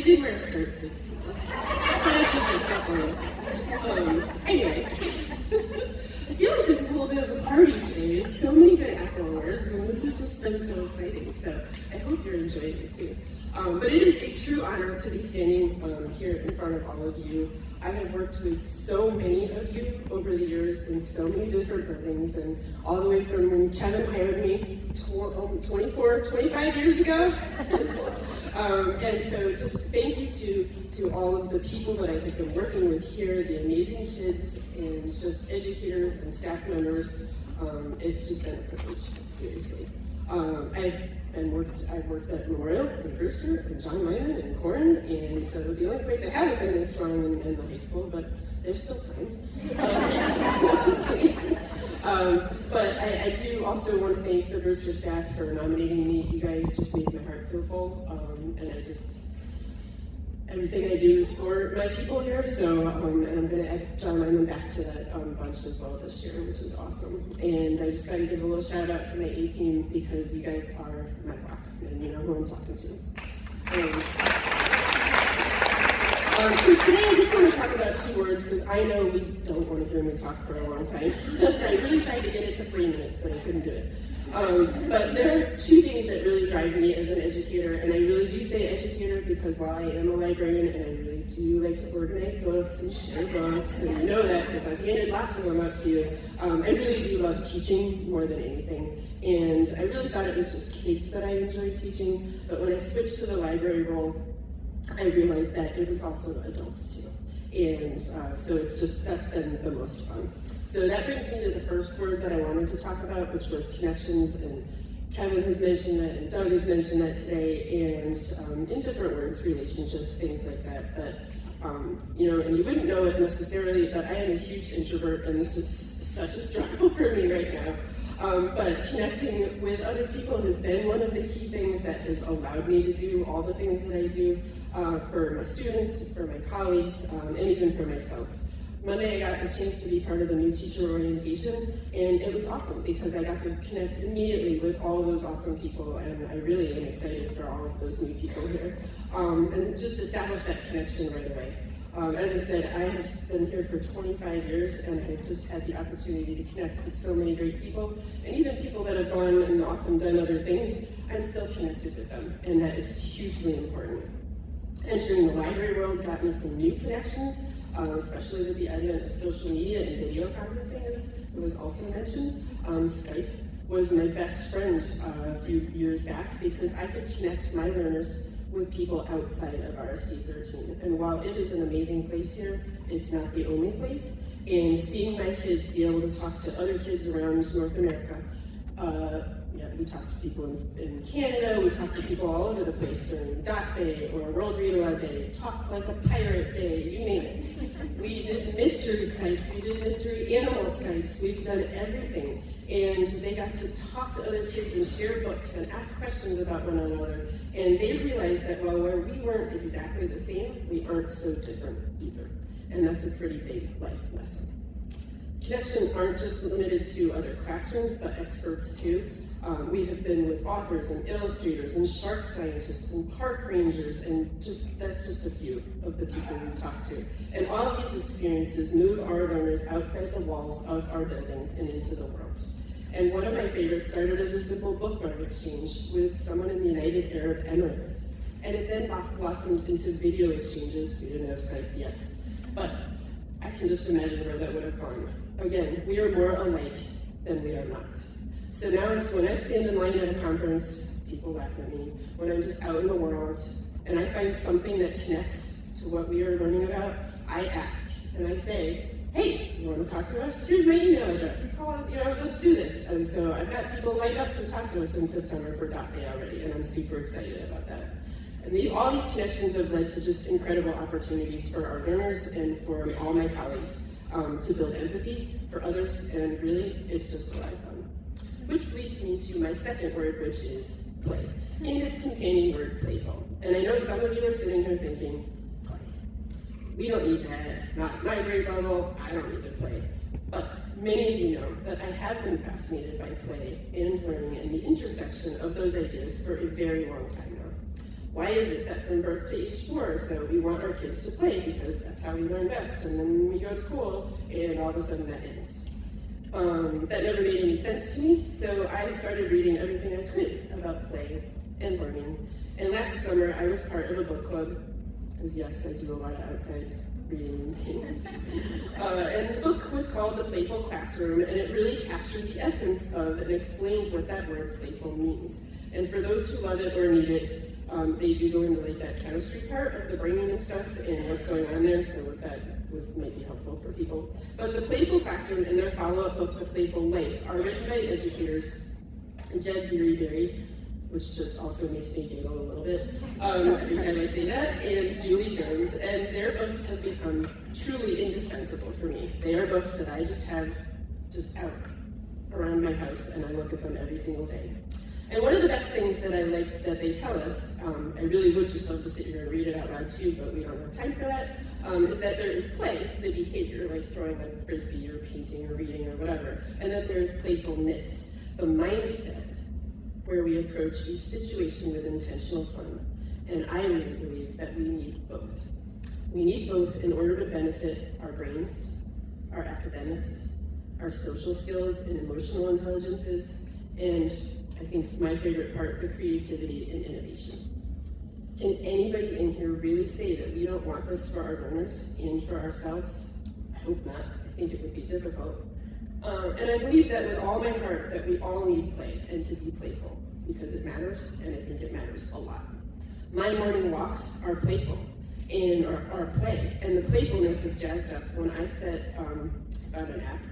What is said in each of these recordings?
I did wear a skirt because I thought I should dress up a little. Anyway, I feel like this is a little bit of a party today. It's so many good Echo Awards, and this has just been so exciting. So I hope you're enjoying it too. But it is a true honor to be standing here in front of all of you. I have worked with so many of you over the years in so many different buildings, and all the way from when Kevin hired me 25 years ago. And so just thank you to all of the people that I have been working with here, the amazing kids and just educators and staff members. It's just been a privilege, seriously. I've worked at Memorial and Brewster and John Lyman and Corn, and so the only place I haven't been is strong in the high school, but there's still time. But I do also want to thank the Brewster staff for nominating me. You guys just made my heart so full, and everything I do is for my people here, so, and I'm going to add John Lyman back to that bunch as well this year, which is awesome. And I just got to give a little shout out to my A-team because you guys are my rock, and you know who I'm talking to. So today I just want to talk about 2 words because I know we don't want to hear me talk for a long time. I really tried to get it to 3 minutes, but I couldn't do it. But there are 2 things that really drive me as an educator, and I really do say educator because while I am a librarian and I really do like to organize books and share books, and you know that because I've handed lots of them out to you, I really do love teaching more than anything. And I really thought it was just kids that I enjoyed teaching, but when I switched to the library role, I realized that it was also adults too. And so that's been the most fun. So that brings me to the first word that I wanted to talk about, which was connections. And Kevin has mentioned that, and Doug has mentioned that today, and in different words, relationships, things like that. But, you know, and you wouldn't know it necessarily, but I am a huge introvert, and this is such a struggle for me right now. But connecting with other people has been one of the key things that has allowed me to do all the things that I do for my students, for my colleagues, and even for myself. Monday I got the chance to be part of the new teacher orientation, and it was awesome because I got to connect immediately with all of those awesome people, and I really am excited for all of those new people here, and just establish that connection right away. As I said, I have been here for 25 years, and I've just had the opportunity to connect with so many great people, and even people that have gone and often done other things, I'm still connected with them, and that is hugely important. Entering the library world got me some new connections, especially with the advent of social media and video conferencing, as it was also mentioned. Skype was my best friend a few years back because I could connect my learners with people outside of RSD 13. And while it is an amazing place here, it's not the only place. And seeing my kids be able to talk to other kids around North America, we talk to people in Canada, we talk to people all over the place during Dot Day or World Read Aloud Day, Talk Like a Pirate Day, you name it. We did mystery Skypes, we did mystery animal Skypes, we've done everything. And they got to talk to other kids and share books and ask questions about one another. And they realized that while we weren't exactly the same, we aren't so different either. And that's a pretty big life lesson. Connections aren't just limited to other classrooms, but experts too. We have been with authors and illustrators and shark scientists and park rangers, and that's just a few of the people we've talked to. And all of these experiences move our learners outside the walls of our buildings and into the world. And one of my favorites started as a simple bookmark exchange with someone in the United Arab Emirates. And it then blossomed into video exchanges. We didn't have Skype yet. But I can just imagine where that would have gone. Again, we are more alike than we are not. So now when I stand in line at a conference, people laugh at me. When I'm just out in the world and I find something that connects to what we are learning about, I ask and I say, hey, you want to talk to us? Here's my email address. Call, let's do this. And so I've got people lined up to talk to us in September for Dot Day already, and I'm super excited about that. And all these connections have led to just incredible opportunities for our learners and for all my colleagues to build empathy for others, and really, it's just a lot of fun. Which leads me to my second word, which is play, and its companion word, playful. And I know some of you are sitting here thinking, play. We don't need that, not at my grade level, I don't need to play. But many of you know that I have been fascinated by play and learning and the intersection of those ideas for a very long time now. Why is it that from birth to age 4 or so, we want our kids to play because that's how we learn best, and then we go to school, and all of a sudden that ends. That never made any sense to me, so I started reading everything I could about play and learning. And last summer, I was part of a book club, because yes, I do a lot of outside reading and things. And the book was called The Playful Classroom, and it really captured the essence of and explained what that word playful means. And for those who love it or need it, they do go into like that chemistry part of the brain and stuff and what's going on there, so that might be helpful for people. But The Playful Classroom and their follow-up book, The Playful Life, are written by educators Jed Dearyberry, which just also makes me giggle a little bit every time I say that, and Julie Jones, and their books have become truly indispensable for me. They are books that I just have out around my house, and I look at them every single day. And one of the best things that I liked that they tell us, I really would just love to sit here and read it out loud too, but we don't have time for that, is that there is play, the behavior, like throwing a frisbee or painting or reading or whatever, and that there's playfulness, the mindset, where we approach each situation with intentional fun. And I really believe that we need both. We need both in order to benefit our brains, our academics, our social skills and emotional intelligences, and I think my favorite part, the creativity and innovation. Can anybody in here really say that we don't want this for our learners and for ourselves? I hope not. I think it would be difficult. And I believe that with all my heart that we all need play and to be playful because it matters, and I think it matters a lot. My morning walks are playful and are play, and the playfulness is jazzed up when I found an app,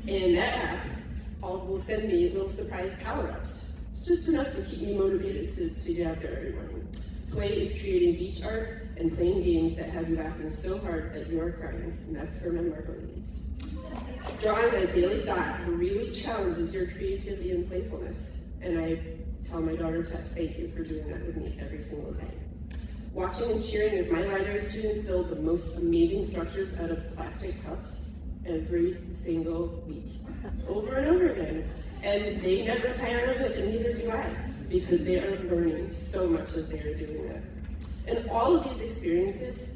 and that app will send me little surprise power-ups. It's just enough to keep me motivated to get out there every morning. Play is creating beach art and playing games that have you laughing so hard that you are crying, and that's for my Marco ladies. Drawing a daily dot really challenges your creativity and playfulness, and I tell my daughter Tess, thank you for doing that with me every single day. Watching and cheering as my library students build the most amazing structures out of plastic cups every single week, over and over again. And they never tire of it, and neither do I, because they are learning so much as they are doing that. And all of these experiences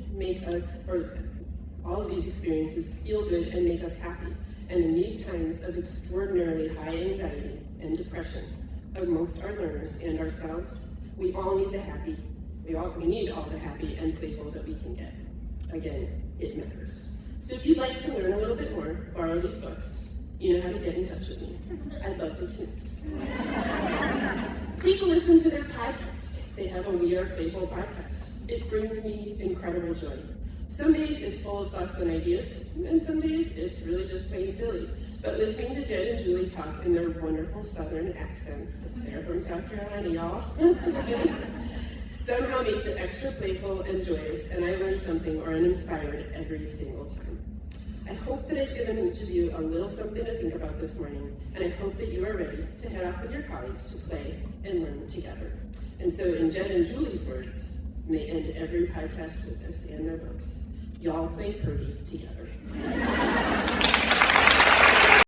feel good and make us happy. And in these times of extraordinarily high anxiety and depression amongst our learners and ourselves, we all need the happy. We need all the happy and playful that we can get. Again, it matters. So if you'd like to learn a little bit more, borrow these books. You know how to get in touch with me. I'd love to connect. Take a listen to their podcast. They have a We Are Playful podcast. It brings me incredible joy. Some days it's full of thoughts and ideas, and some days it's really just plain silly. But listening to Jed and Julie talk in their wonderful Southern accents, they're from South Carolina, y'all, somehow makes it extra playful and joyous, and I learn something or am inspired every single time. I hope that I've given each of you a little something to think about this morning, and I hope that you are ready to head off with your colleagues to play and learn together. And so in Jed and Julie's words, and they end every podcast with this and their books, y'all play purdy together.